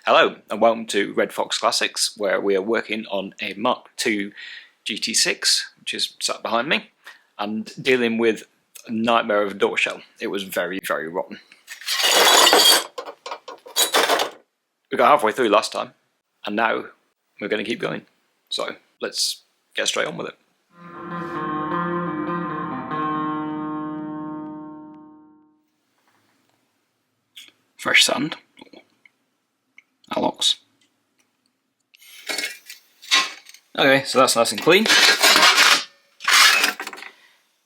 Hello and welcome to Red Fox Classics, where we are working on a Mk2 GT6, which is sat behind me, and dealing with a nightmare of a door shell. It was very, very rotten. We got halfway through last time, and now we're going to keep going. So let's get straight on with it. Fresh sand. Allox. Okay, so that's nice and clean.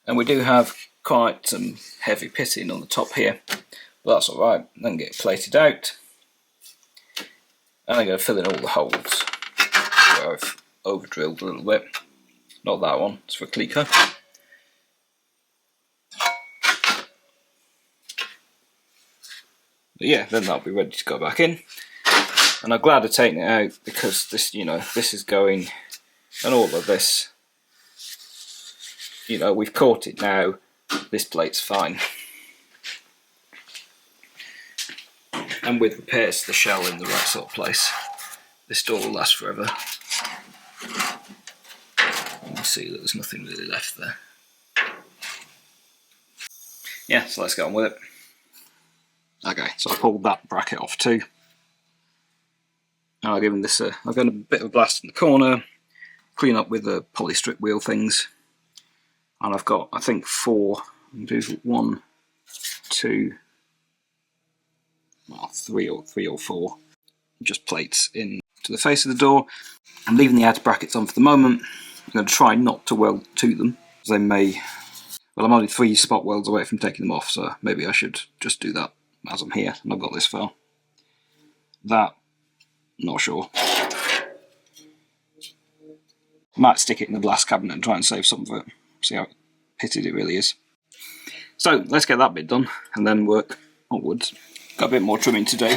And we do have quite some heavy pitting on the top here, but that's alright. Then get it plated out. And I'm going to fill in all the holes where I've over drilled a little bit. Not that one, it's for Clico. But yeah, then that'll be ready to go back in. And I'm glad I've taken it out because this, this is going, and all of this, we've caught it now. This plate's fine. And with repairs to the shell in the right sort of place, this door will last forever. You can see that there's nothing really left there. Yeah, so let's get on with it. Okay, so I pulled that bracket off too. I've given this I've done a bit of a blast in the corner, clean up with the polystrip wheel things, and I've got, I think, 4, one, two, well, three or four, just plates in to the face of the door. I'm leaving the outer brackets on for the moment. I'm going to try not to weld to them, as they may, well, I'm only 3 spot welds away from taking them off, so maybe I should just do that as I'm here and I've got this far. That, not sure. Might stick it in the glass cabinet and try and save some of it. See how pitted it really is. So let's get that bit done and then work onwards. Got a bit more trimming to do.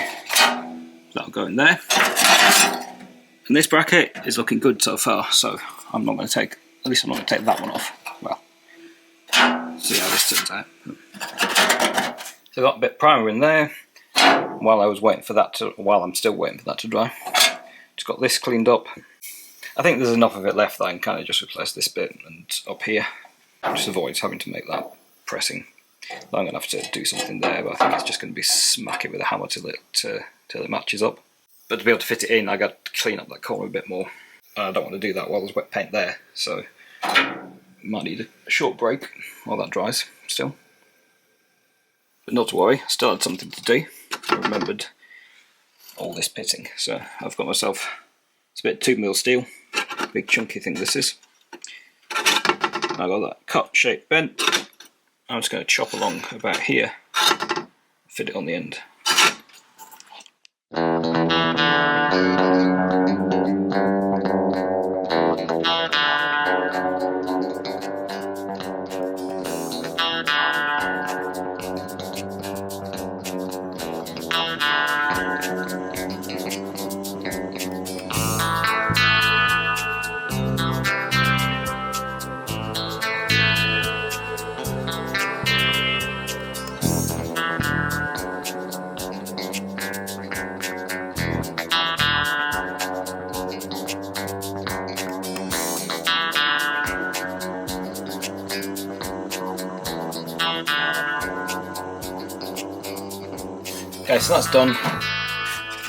That'll go in there. And this bracket is looking good so far, so I'm not going to take, at least I'm not going to take that one off. Well, see how this turns out. So I got a bit of primer in there. While I'm still waiting for that to dry. Just got this cleaned up. I think there's enough of it left that I can kind of just replace this bit and up here. Just avoids having to make that pressing. I'm going to have to do something there, but I think it's just going to be smack it with a hammer till it matches up. But to be able to fit it in, I got to clean up that corner a bit more. And I don't want to do that while there's wet paint there, so might need a short break while that dries still. But not to worry, I still had something to do. I remembered all this pitting, so I've got myself, it's a bit 2mm steel, big chunky thing this is. I got that cut, shape, bent. I'm just going to chop along about here, fit it on the end. Okay, so that's done.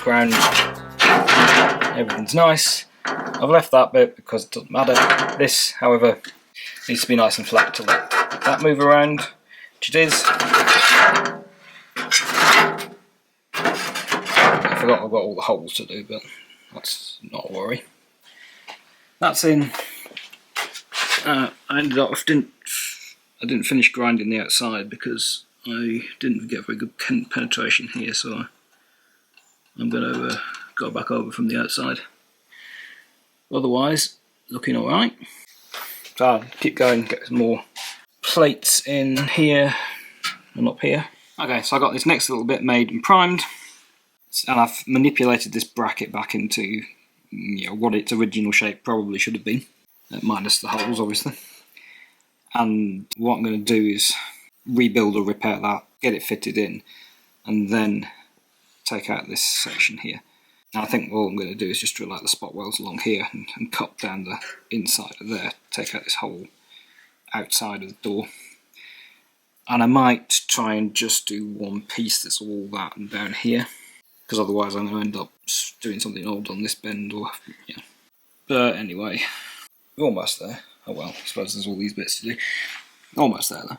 Ground, everything's nice. I've left that bit because it doesn't matter. This, however, needs to be nice and flat to let that move around, which it is. I forgot I've got all the holes to do, but that's not a worry. That's in. I didn't finish grinding the outside because I didn't get very good penetration here, so I'm going to go back over from the outside. Otherwise, looking alright. So I'll keep going, get some more plates in here and up here. Okay, so I got this next little bit made and primed, and I've manipulated this bracket back into what its original shape probably should have been, minus the holes obviously. And what I'm going to do is rebuild or repair that, get it fitted in, and then take out this section here. And I think all I'm going to do is just drill out the spot welds along here and cut down the inside of there, take out this whole outside of the door. And I might try and just do one piece that's all that and down here, because otherwise I'm going to end up doing something odd on this bend, or yeah. But anyway, we're almost there. Oh well, I suppose there's all these bits to do. Almost there though.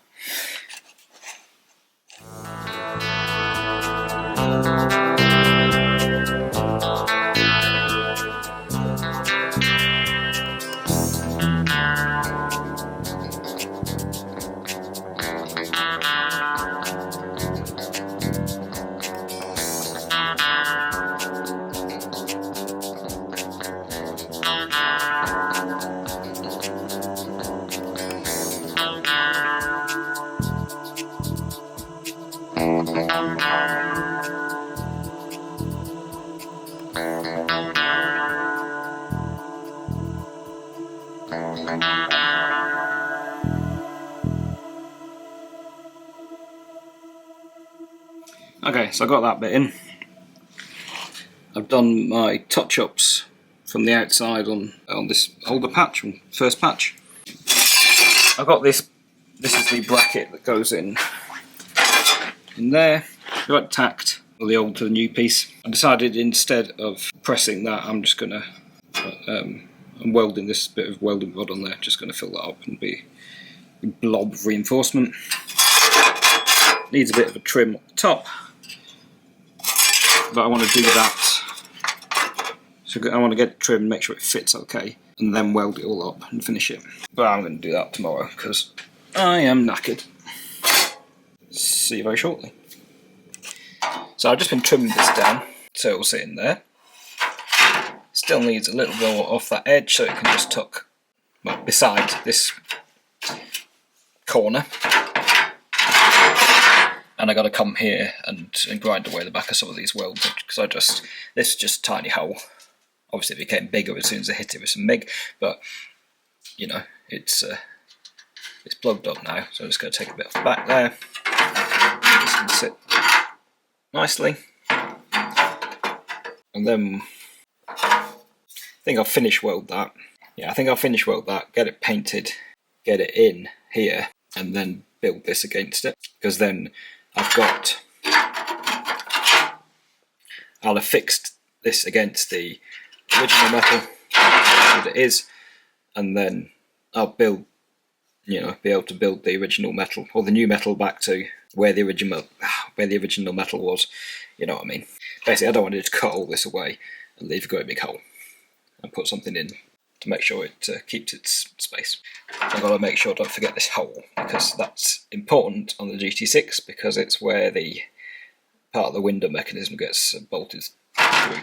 Okay, so I got that bit in. I've done my touch-ups from the outside on this older patch, first patch. I've got this is the bracket that goes in there, got tacked, or the old to the new piece. I decided instead of pressing that, I'm just going to, I'm welding this bit of welding rod on there, just going to fill that up and be a blob of reinforcement. Needs a bit of a trim at the top, but I want to do that. So I want to get it trimmed, make sure it fits okay, and then weld it all up and finish it. But I'm going to do that tomorrow because I am knackered. See you very shortly. So I've just been trimming this down so it will sit in there. Still needs a little bit off that edge so it can just tuck, well, beside this corner. And I got to come here and grind away the back of some of these welds because this is just a tiny hole. Obviously it became bigger as soon as I hit it with some MIG, but you know, it's plugged up now, so I'm just going to take a bit off the back there. This can sit nicely. And then I think I'll finish weld that. Yeah, I think I'll finish weld that, get it painted, get it in here, and then build this against it. Because then I'll have fixed this against the original metal that it is, and then I'll build, you know, be able to build the original metal or the new metal back to where the original metal was. You know what I mean? Basically, I don't want it to cut all this away and leave a great big hole, and put something in to make sure it keeps its space. I've got to make sure I don't forget this hole, because that's important on the GT6 because it's where the part of the window mechanism gets bolted through.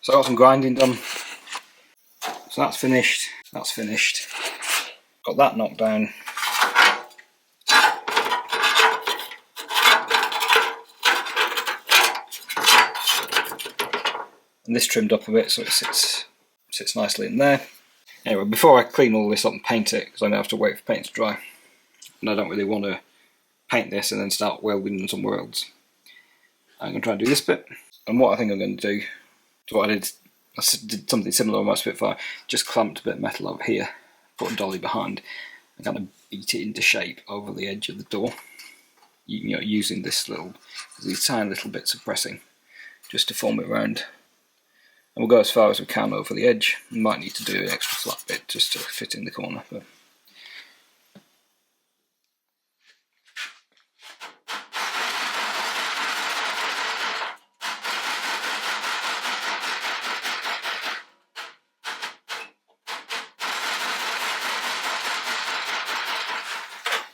So I got some grinding done. So that's finished. That's finished. Got that knocked down. And this trimmed up a bit so it sits nicely in there. Anyway, before I clean all this up and paint it, because I'm going to have to wait for paint to dry, and I don't really want to paint this and then start welding them somewhere else, I'm going to try and do this bit. And what I think I'm going to do, I did something similar on my Spitfire, just clamped a bit of metal over here, put a dolly behind, and kind of beat it into shape over the edge of the door, you know, using these tiny little bits of pressing just to form it around. And we'll go as far as we can over the edge. We might need to do an extra flat bit just to fit in the corner. But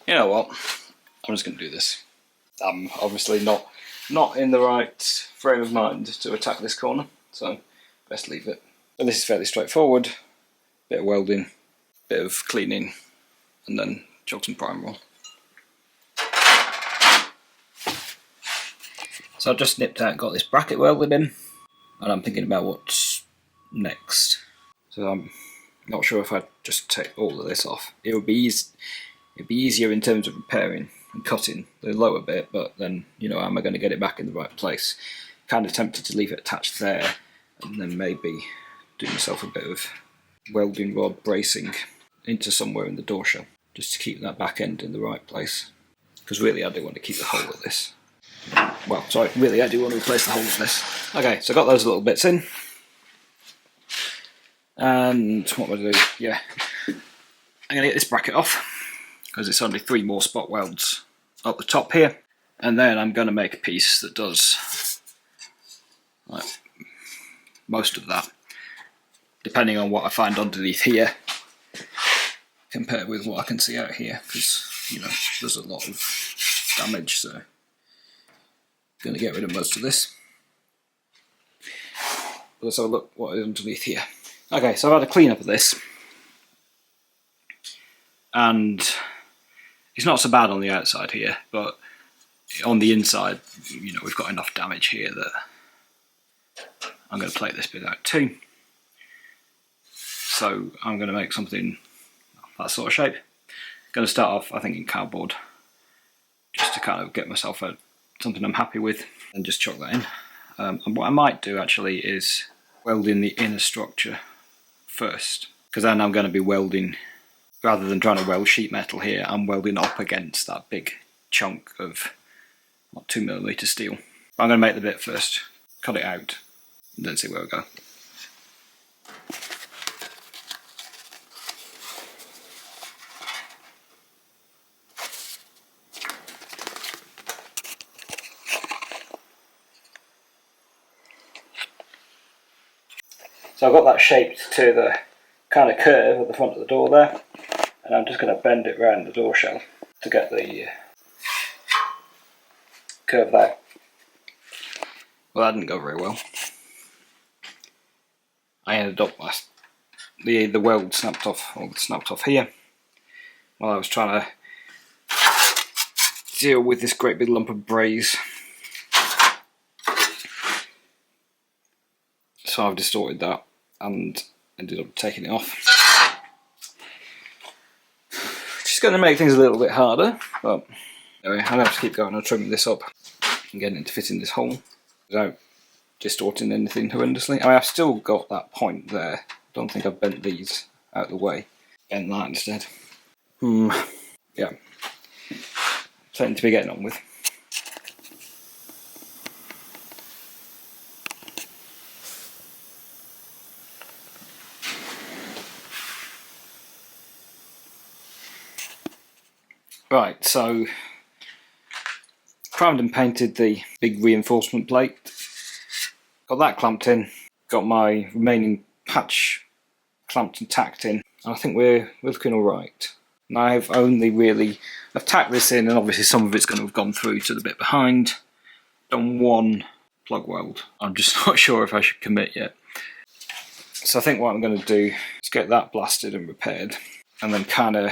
you know what? I'm just going to do this. I'm obviously not in the right frame of mind to attack this corner, so best leave it. But this is fairly straightforward. Bit of welding, bit of cleaning, and then chalk some primer on. So I've just nipped out and got this bracket welded in, and I'm thinking about what's next. So I'm not sure if I'd just take all of this off. It'd be easier in terms of repairing and cutting the lower bit, but then, you know, am I going to get it back in the right place? kind of tempted to leave it attached there and then maybe do myself a bit of welding rod bracing into somewhere in the door shell, just to keep that back end in the right place. Because really I do want to keep the whole of this. Well, sorry, really I do want to replace the whole of this. Okay, so I got those little bits in. And what am I going to do? Yeah, I'm going to get this bracket off, because it's only 3 more spot welds up the top here. And then I'm going to make a piece that does like most of that, depending on what I find underneath here, compared with what I can see out here, because, you know, there's a lot of damage, so I'm going to get rid of most of this. But let's have a look what is underneath here. Okay, so I've had a clean up of this, and it's not so bad on the outside here, but on the inside, you know, we've got enough damage here that I'm going to plate this bit out too. So I'm going to make something that sort of shape. Going to start off, I think, in cardboard, just to kind of get myself something I'm happy with, and just chuck that in. And what I might do actually is weld in the inner structure first, because then I'm going to be welding, rather than trying to weld sheet metal here, I'm welding up against that big chunk of 2mm steel. But I'm going to make the bit first, cut it out, and then see where we go. So I've got that shaped to the kind of curve at the front of the door there, and I'm just going to bend it around the door shell to get the curve there. Well, that didn't go very well. I ended up, the weld snapped off here while I was trying to deal with this great big lump of braze. So I've distorted that and ended up taking it off. Just going to make things a little bit harder, but anyway, I'm going to have to keep going on trimming this up and getting it to fit in this hole without distorting anything horrendously. I mean, I've still got that point there. I don't think I've bent these out of the way. Bent that instead. Yeah. Something to be getting on with. Right, so primed and painted the big reinforcement plate. Got that clamped in. Got my remaining patch clamped and tacked in. And I think we're looking alright. And I've tacked this in, and obviously some of it's going to have gone through to the bit behind. Done one plug weld. I'm just not sure if I should commit yet. So I think what I'm going to do is get that blasted and repaired, and then kind of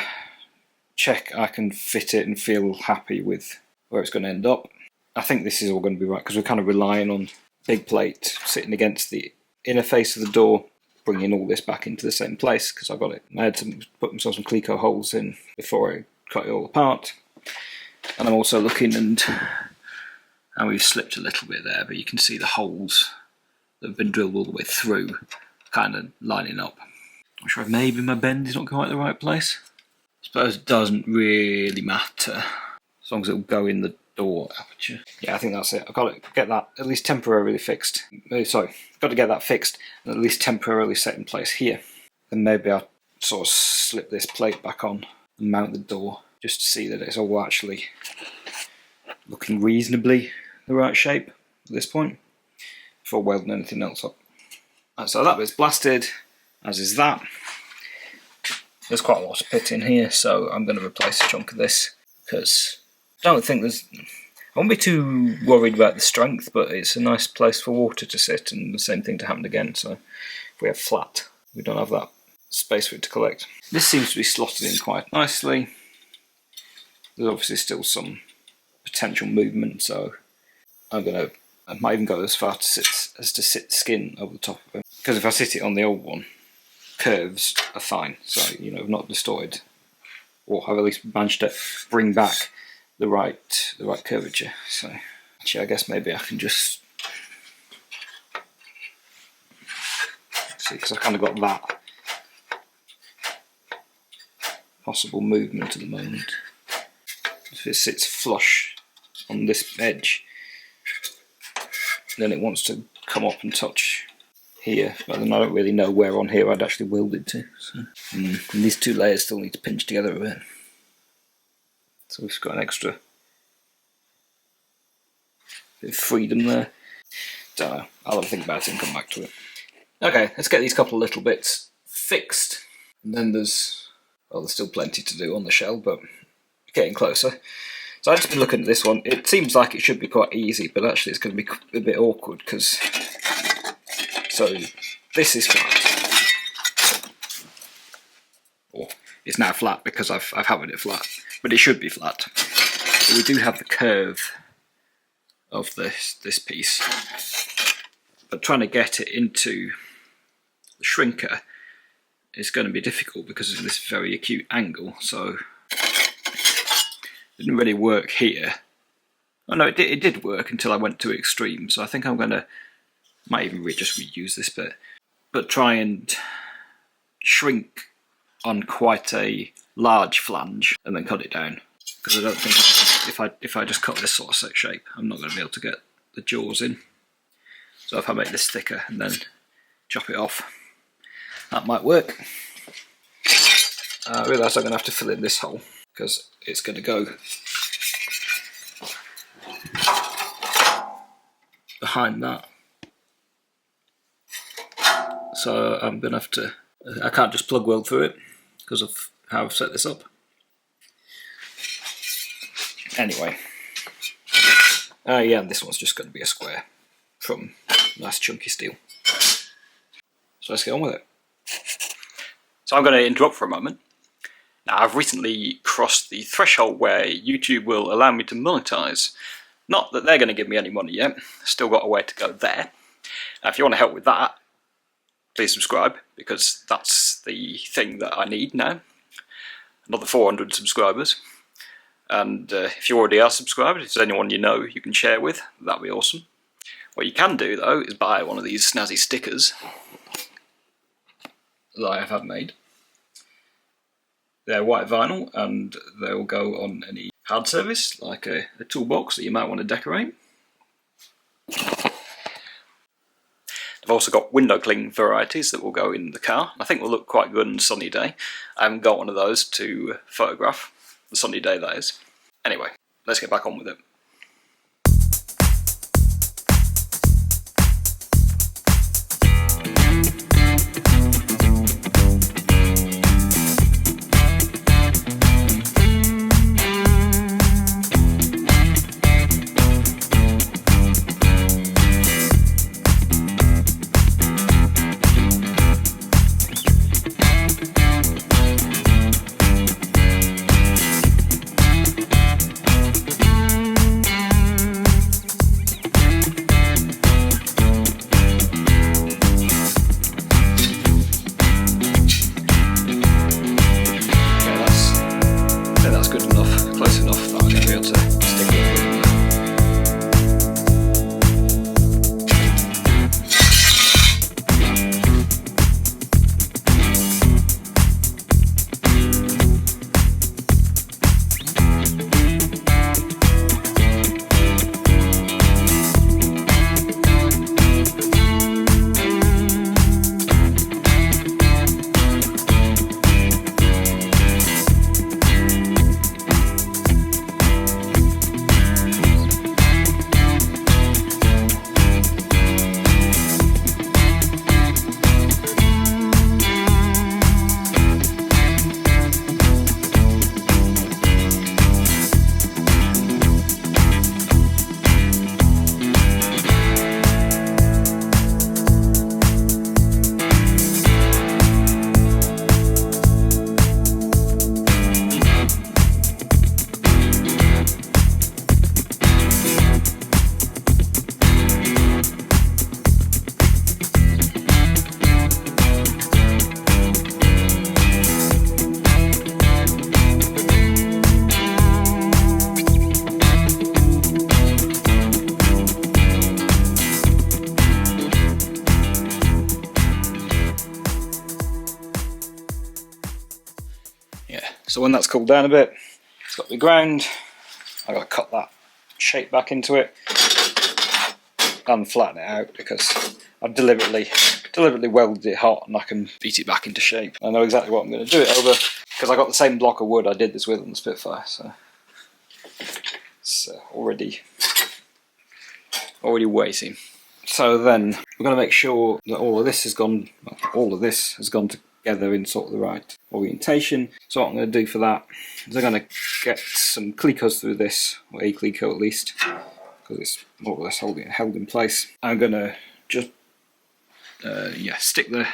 check I can fit it and feel happy with where it's going to end up. I think this is all going to be right, because we're kind of relying on big plate sitting against the inner face of the door, bringing all this back into the same place, because I got it. I had to put myself some Cleco holes in before I cut it all apart. And I'm also looking, and we've slipped a little bit there, but you can see the holes that have been drilled all the way through kind of lining up. I'm sure maybe my bend is not quite the right place. I suppose it doesn't really matter, as long as it'll go in the door aperture. Yeah, I think that's it. I've got to get that at least temporarily fixed. Got to get that fixed and at least temporarily set in place here. Then maybe I'll sort of slip this plate back on and mount the door, just to see that it's all actually looking reasonably the right shape at this point, before welding anything else up. Right, so that bit's blasted, as is that. There's quite a lot of pit in here, so I'm going to replace a chunk of this, because I don't think I won't be too worried about the strength, but it's a nice place for water to sit, and the same thing to happen again. So if we have flat, we don't have that space for it to collect. This seems to be slotted in quite nicely. There's obviously still some potential movement, so I might even go as far to sit skin over the top of it, because if I sit it on the old one, curves are fine, so you know, not distorted, or I've at least managed to bring back the right curvature. So actually, I guess maybe I can just See, because I've kind of got that possible movement at the moment. If it sits flush on this edge, then it wants to come up and touch here, but then I don't really know where on here I'd actually weld it to. So. And these two layers still need to pinch together a bit. So we've got an extra bit of freedom there. Don't know, I'll have a think about it and come back to it. Okay, let's get these couple of little bits fixed. And then there's still plenty to do on the shell, but getting closer. So I've just been looking at this one. It seems like it should be quite easy, but actually it's going to be a bit awkward because... So this is flat. Or it's now flat because I've hammered it flat, but it should be flat. But we do have the curve of this piece, but trying to get it into the shrinker is going to be difficult because of this very acute angle. So it didn't really work here. Oh no, it did work until I went to extreme. So I think I'm going to might even just reuse this bit, but try and shrink on quite a large flange and then cut it down, because I don't think if I just cut this sort of shape, I'm not going to be able to get the jaws in. So if I make this thicker and then chop it off, that might work. I realise I'm going to have to fill in this hole because it's going to go behind that. So I'm going to have to, I can't just plug weld through it because of how I've set this up. Anyway, yeah, and this one's just going to be a square from nice chunky steel. So let's get on with it. So I'm going to interrupt for a moment. Now I've recently crossed the threshold where YouTube will allow me to monetize. Not that they're going to give me any money yet, still got a way to go there. Now if you want to help with that, please subscribe, because that's the thing that I need now. Another 400 subscribers. And if you already are subscribed, if there's anyone you know you can share with, that'd be awesome. What you can do though is buy one of these snazzy stickers that I have had made. They're white vinyl and they'll go on any hard surface, like a toolbox that you might want to decorate. I've also got window cling varieties that will go in the car. I think will look quite good on a sunny day. I haven't got one of those to photograph the sunny day, that is. Anyway, let's get back on with it. So when that's cooled down a bit, it's got to be ground. I've got to cut that shape back into it and flatten it out because I've deliberately welded it hot and I can beat it back into shape. I know exactly what I'm going to do it over because I got the same block of wood I did this with on the Spitfire, so it's already waiting. So then we're going to make sure that all of this has gone together in sort of the right orientation. So what I'm going to do for that is I'm going to get some clecos through this, or a cleco at least, because it's more or less held in place. I'm going to just stick the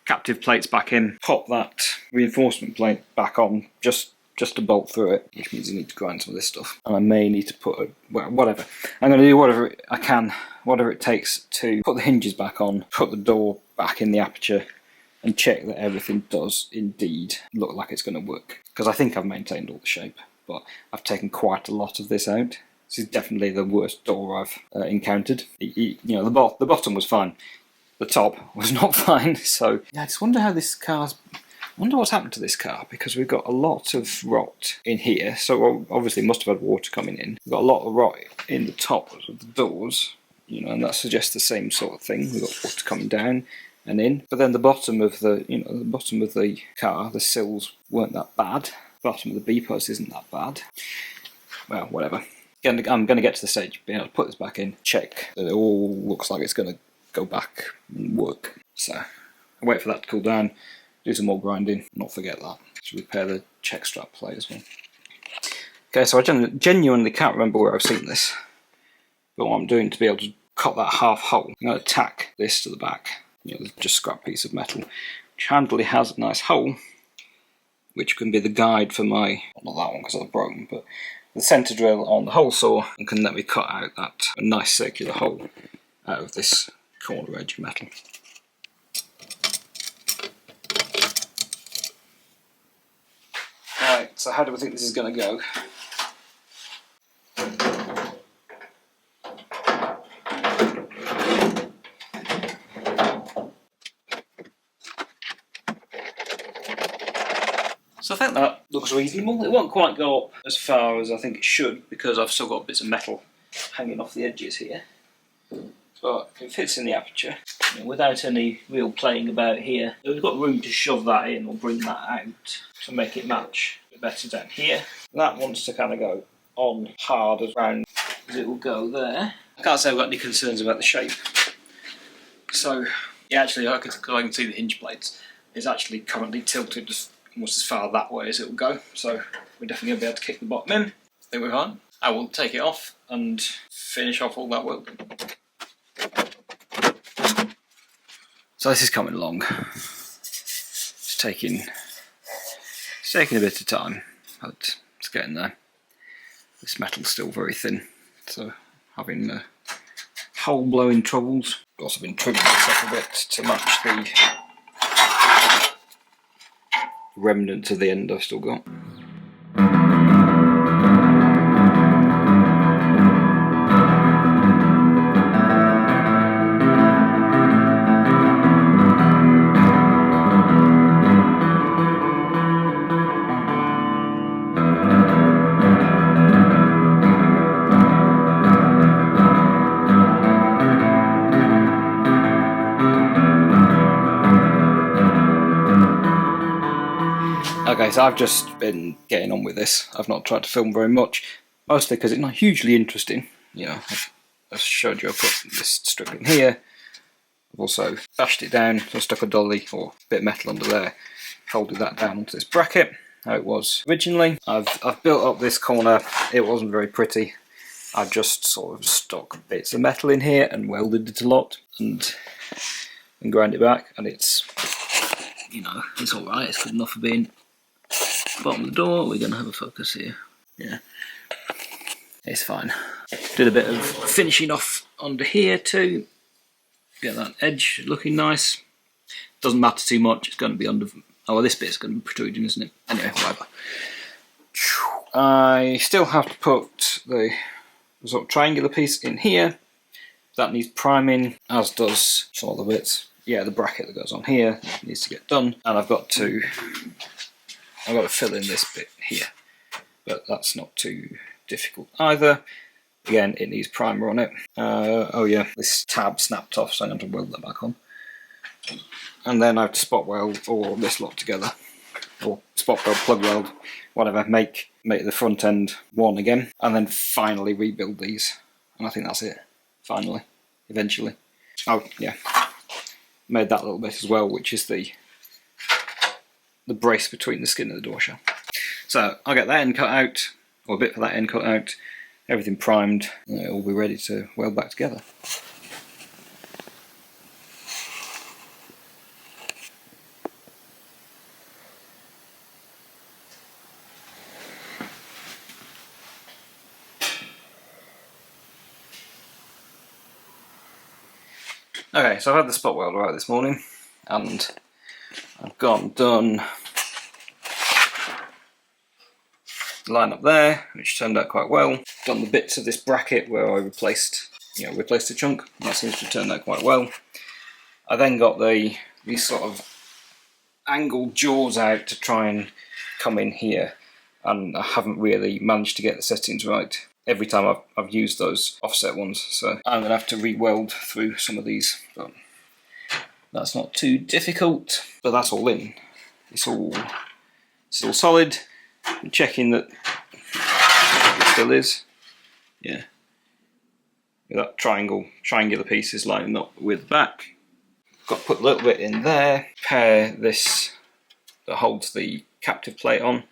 captive plates back in, pop that reinforcement plate back on, just to bolt through it, which means you need to grind some of this stuff. And I may need to put whatever. I'm going to do whatever I can, whatever it takes to put the hinges back on, put the door back in the aperture, and check that everything does indeed look like it's going to work. Because I think I've maintained all the shape, but I've taken quite a lot of this out. This is definitely the worst door I've encountered. You know, the bottom was fine, the top was not fine. So yeah, I just wonder how this car's. I wonder what's happened to this car, because we've got a lot of rot in here, so obviously must have had water coming in. We've got a lot of rot in the top of the doors, you know, and that suggests the same sort of thing. We've got water coming down and in, but then the bottom of the car, the sills weren't that bad. The bottom of the B-post isn't that bad. Well, whatever. I'm going to get to the stage of being able to put this back in, check that it all looks like it's going to go back and work. So I'll wait for that to cool down. Do some more grinding, not forget that. To repair the check strap plate as well. Okay, so I genuinely can't remember where I've seen this, but what I'm doing to be able to cut that half hole, I'm going to tack this to the back, you know, just scrap piece of metal, which handily has a nice hole, which can be the guide for my, well, not that one because I've broken, but the centre drill on the hole saw, and can let me cut out a nice circular hole out of this corner edge of metal. Right, so how do we think this is going to go? So I think that looks reasonable. It won't quite go up as far as I think it should, because I've still got bits of metal hanging off the edges here. But it fits in the aperture, you know, without any real playing about here. We've got room to shove that in or bring that out to make it match a bit better down here. That wants to kind of go on hard as round as it will go there. I can't say I've got any concerns about the shape. So yeah, actually, because I can see the hinge plates, it's actually currently tilted almost as far that way as it will go. So we're definitely going to be able to kick the bottom in. I think we're fine. I will take it off and finish off all that welding. So this is coming along. It's taking a bit of time, but it's getting there. This metal's still very thin, so having hole blowing troubles. I've also been trimming this up a bit to match the remnants of the end I've still got. Okay, so I've just been getting on with this. I've not tried to film very much, mostly because it's not hugely interesting. You know, I've showed you I put this strip in here. I've also bashed it down, so I stuck a dolly or a bit of metal under there, folded that down onto this bracket, how it was originally. I've built up this corner. It wasn't very pretty. I've just sort of stuck bits of metal in here and welded it a lot and ground it back, and it's, you know, it's alright. It's good enough for being bottom of the door. We're going to have a focus here. Yeah, it's fine. Did a bit of finishing off under here too. Get that edge looking nice. Doesn't matter too much. It's going to be under. Oh, well, this bit's going to be protruding, isn't it? Anyway, whatever. I still have to put the sort of triangular piece in here. That needs priming, as does some other bits. Yeah, the bracket that goes on here needs to get done, and I've got to I've got to fill in this bit here, but that's not too difficult either. Again, it needs primer on it. Oh yeah, this tab snapped off, so I'm going to weld that back on. And then I have to spot weld all this lot together, or spot weld, plug weld, whatever. Make the front end one again, and then finally rebuild these. And I think that's it. Finally, eventually. Oh yeah, made that little bit as well, which is the brace between the skin and the door shell. So I'll get that end cut out, or a bit for that end cut out, everything primed, and it'll be ready to weld back together. Okay, so I've had the spot welder out this morning, and I've done the line up there, which turned out quite well. Done the bits of this bracket where I replaced the chunk. That seems to have turned out quite well. I then got these sort of angled jaws out to try and come in here, and I haven't really managed to get the settings right every time I've used those offset ones, so I'm going to have to re-weld through some of these, but that's not too difficult. But that's all in. It's all solid. I'm checking that it still is. Yeah. That triangular piece is lining up with the back. Got to put a little bit in there. Pair this that holds the captive plate on.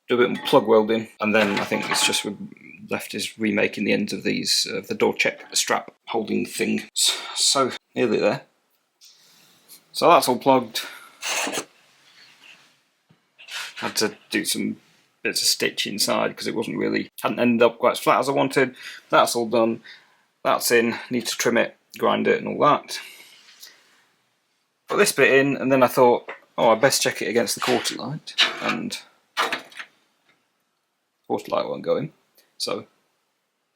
Do a bit more plug welding, and then I think it's just left is remaking the ends of these, the door check strap holding thing. So nearly there. So that's all plugged. Had to do some bits of stitch inside because it hadn't ended up quite as flat as I wanted. That's all done. That's in. Need to trim it, grind it, and all that. Put this bit in, and then I thought, oh, I best check it against the quarter light, and quarter light won't go in, so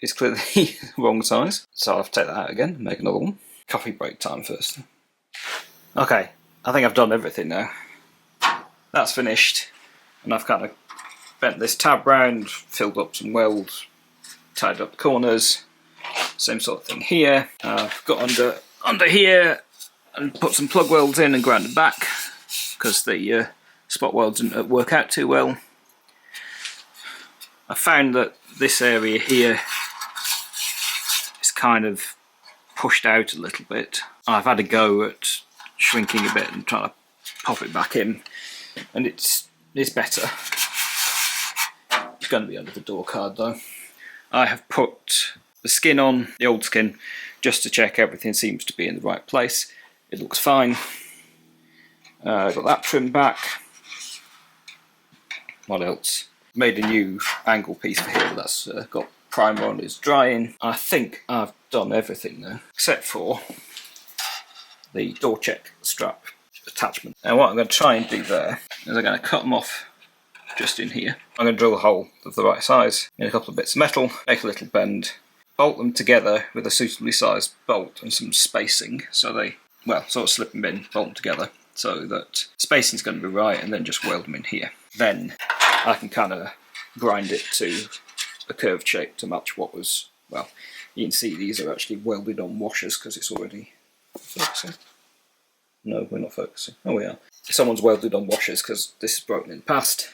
it's clearly the wrong size. So I'll have to take that out again and make another one. Coffee break time first. Okay, I think I've done everything now. That's finished, and I've kind of bent this tab round, filled up some welds, tied up the corners. Same sort of thing here. I've got under here and put some plug welds in and ground it back because the spot welds didn't work out too well. I found that this area here is kind of pushed out a little bit. I've had a go at shrinking a bit and trying to pop it back in, and it's better. It's going to be under the door card though. I have put the skin on, the old skin, just to check everything seems to be in the right place. It looks fine. Got that trimmed back. What else? Made a new angle piece for here, but that's got primer on, it's drying. I think I've done everything now, except for the door check strap attachment. And what I'm going to try and do there is I'm going to cut them off just in here. I'm going to drill a hole of the right size in a couple of bits of metal, make a little bend, bolt them together with a suitably sized bolt and some spacing, so they, well, sort of slip them in, bolt them together, so that spacing's going to be right, and then just weld them in here. Then I can kind of grind it to a curved shape to match what was, well, you can see these are actually welded on washers because it's already focusing. No, we're not focusing. Oh, we are. Someone's welded on washers because this is broken in the past.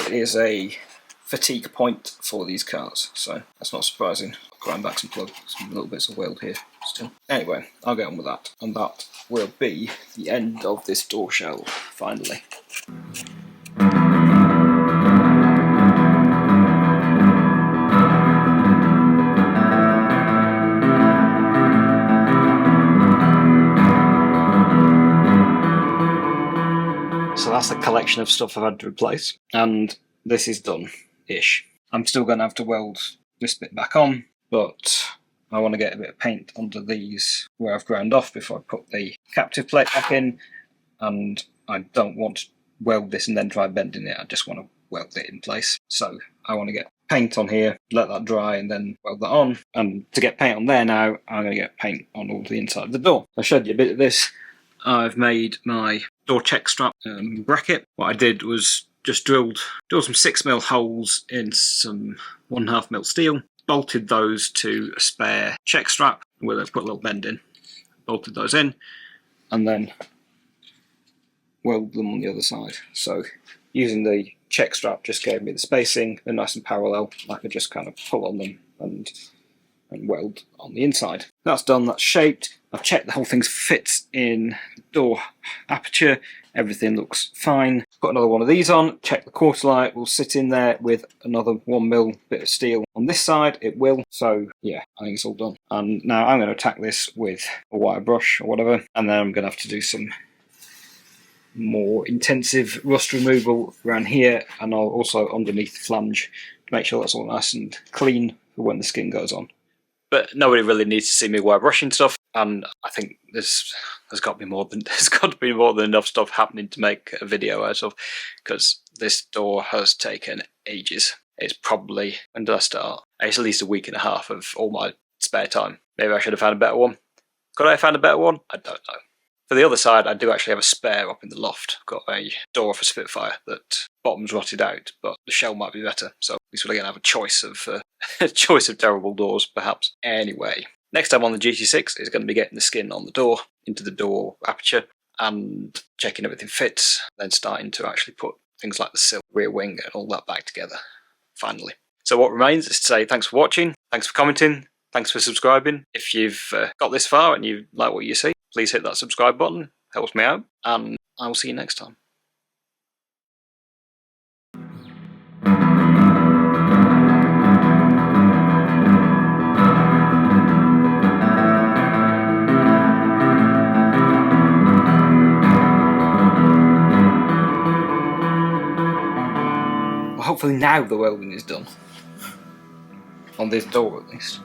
It is a fatigue point for these cars, so that's not surprising. I'll grind back some plug, some little bits of weld here still. Anyway, I'll get on with that, and that will be the end of this door shell, finally. So that's the collection of stuff I've had to replace, and this is done-ish. I'm still going to have to weld this bit back on, but I want to get a bit of paint under these where I've ground off before I put the captive plate back in, and I don't want to weld this and then try bending it. I just want to weld it in place. So I want to get paint on here, let that dry, and then weld that on. And to get paint on there now, I'm going to get paint on all the inside of the door. I showed you a bit of this. I've made my door check strap bracket. What I did was just drilled some 6mm holes in some 1.5mm steel, bolted those to a spare check strap where I've put a little bend in, bolted those in, and then welded them on the other side. So using the check strap just gave me the spacing, they're nice and parallel. I could just kind of pull on them and weld on the inside. That's done, that's shaped. I've checked the whole thing fits in door aperture, everything looks fine. Got another one of these on, check the quarter light will sit in there with another 1mm bit of steel on this side, it will. So yeah, I think it's all done. And now I'm going to attack this with a wire brush or whatever, and then I'm going to have to do some more intensive rust removal around here, and I'll also underneath the flange to make sure that's all nice and clean for when the skin goes on. But nobody really needs to see me wire brushing stuff, and I think there's got to be more than enough stuff happening to make a video out of, because this door has taken ages. It's probably, when did I start? It's at least a week and a half of all my spare time. Maybe I should have found a better one. Could I have found a better one? I don't know. For the other side, I do actually have a spare up in the loft. I've got a door off a Spitfire that bottom's rotted out, but the shell might be better. So at least we're going to have a choice of terrible doors, perhaps. Anyway, next time on the GT6 is going to be getting the skin on the door, into the door aperture, and checking everything fits, then starting to actually put things like the sill, rear wing, and all that back together, finally. So what remains is to say thanks for watching, thanks for commenting, thanks for subscribing. If you've got this far and you like what you see, please hit that subscribe button, helps me out, and I will see you next time. Well, hopefully now the welding is done. On this door at least.